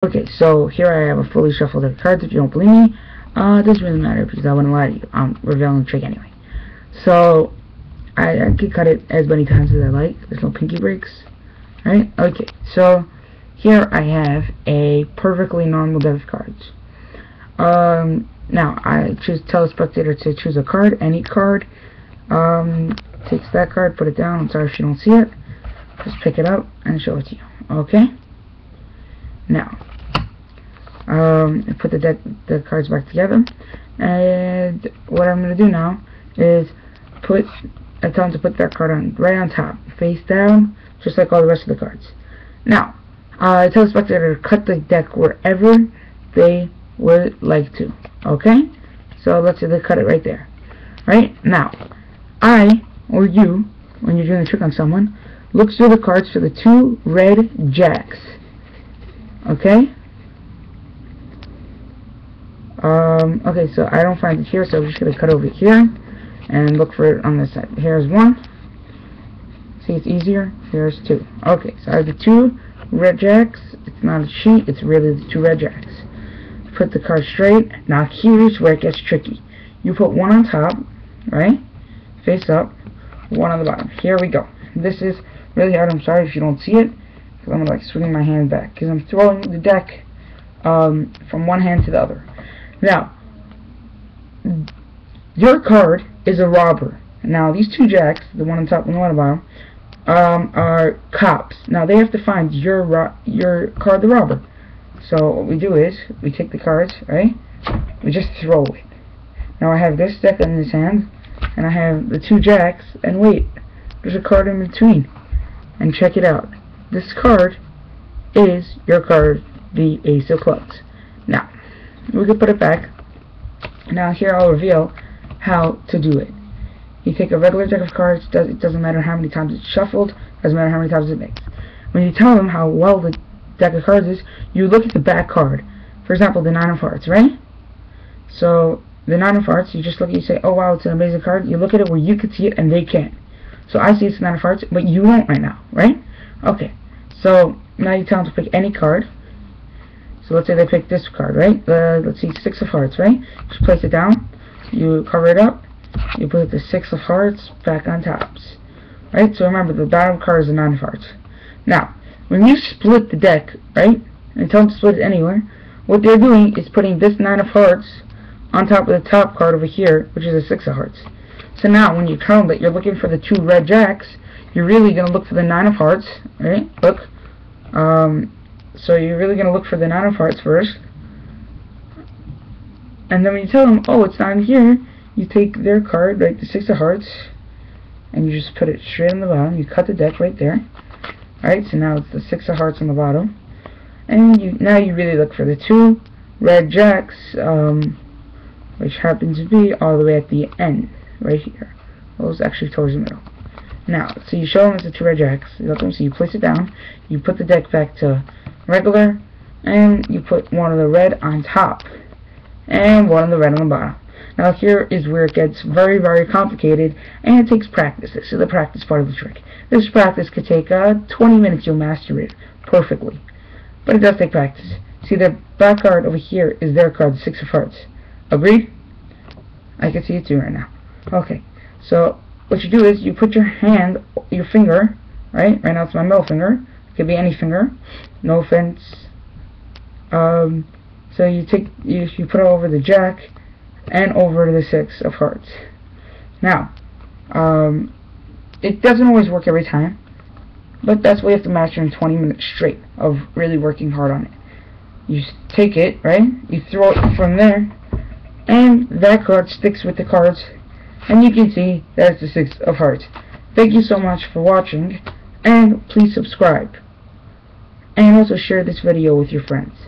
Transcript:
Okay, so here I have a fully shuffled deck of cards. If you don't believe me, it doesn't really matter because I wouldn't lie to you. I'm revealing the trick anyway. So I can cut it as many times as I like. There's no pinky breaks. Right? Okay, so here I have a perfectly normal deck of cards. Now I tell the spectator to choose a card, any card. Takes that card, put it down. I'm sorry if you don't see it. Just pick it up and show it to you. Okay? Now, put the cards back together, and what I'm going to do now is I tell him to put that card right on top, face down, just like all the rest of the cards. Now, I tell the spectator to cut the deck wherever they would like to. Okay? So let's say they cut it right there. Right? Now, I, or you, when you're doing a trick on someone, look through the cards for the 2 red jacks. Okay? Okay, so I don't find it here, so I'm just going to cut over here and look for it on this side. Here's 1. See, it's easier. Here's 2. Okay, so I have the 2 red jacks. It's not a sheet, it's really the 2 red jacks. Put the card straight. Now here's where it gets tricky. You put 1 on top, right? Face up. 1 on the bottom. Here we go. This is really hard. I'm sorry if you don't see it, because I'm like swinging my hand back, because I'm throwing the deck from one hand to the other. Now, your card is a robber. Now, these 2 jacks, the 1 on top and the 1 on the bottom, are cops. Now, they have to find your card, the robber. So, what we do is, we take the cards, right? We just throw it. Now, I have this deck in this hand, and I have the 2 jacks, and wait, there's a card in between. And check it out. This card is your card, the Ace of Clubs. Now, we can put it back. Now here I'll reveal how to do it. You take a regular deck of cards, it doesn't matter how many times it's shuffled, doesn't matter how many times it makes. When you tell them how well the deck of cards is, you look at the back card. For example, the 9 of Hearts, right? So, the 9 of Hearts, you just look at it, you say, oh wow, it's an amazing card. You look at it where you can see it and they can't. So I see it's the 9 of Hearts, but you won't right now, right? Okay, so now you tell them to pick any card. So let's say they pick this card, right? Let's see, 6 of Hearts, right? Just place it down, you cover it up, you put the 6 of Hearts back on tops. Right? So remember, the bottom card is the 9 of Hearts. Now, when you split the deck, right? And tell them to split it anywhere, what they're doing is putting this 9 of Hearts on top of the top card over here, which is a 6 of Hearts. So now, when you tell them that you're looking for the 2 red jacks, you're really going to look for the 9 of Hearts, right? Look. So you're really going to look for the 9 of Hearts first. And then when you tell them, oh, it's not in here, you take their card, right, the 6 of Hearts, and you just put it straight on the bottom. You cut the deck right there. Alright, so now it's the 6 of Hearts on the bottom. And now you really look for the 2 red jacks, which happen to be all the way at the end, right here. Well, it's actually towards the middle. Now, so you show them it's the 2 red jacks. You let them see. You place it down. You put the deck back to regular, and you put 1 of the red on top, and 1 of the red on the bottom. Now here is where it gets very, very complicated, and it takes practice. This is the practice part of the trick. This practice could take 20 minutes. You'll master it perfectly, but it does take practice. See, the back card over here is their card, the 6 of Hearts. Agreed? I can see it too right now. Okay, so what you do is you put your finger, right? Right now it's my middle finger. It could be any finger. No offense. So you put it over the jack and over the 6 of Hearts. Now, it doesn't always work every time, but that's what you have to master in 20 minutes straight of really working hard on it. You take it, right? You throw it from there, and that card sticks with the cards, and you can see that's the 6 of Hearts. Thank you so much for watching, and please subscribe. And also share this video with your friends.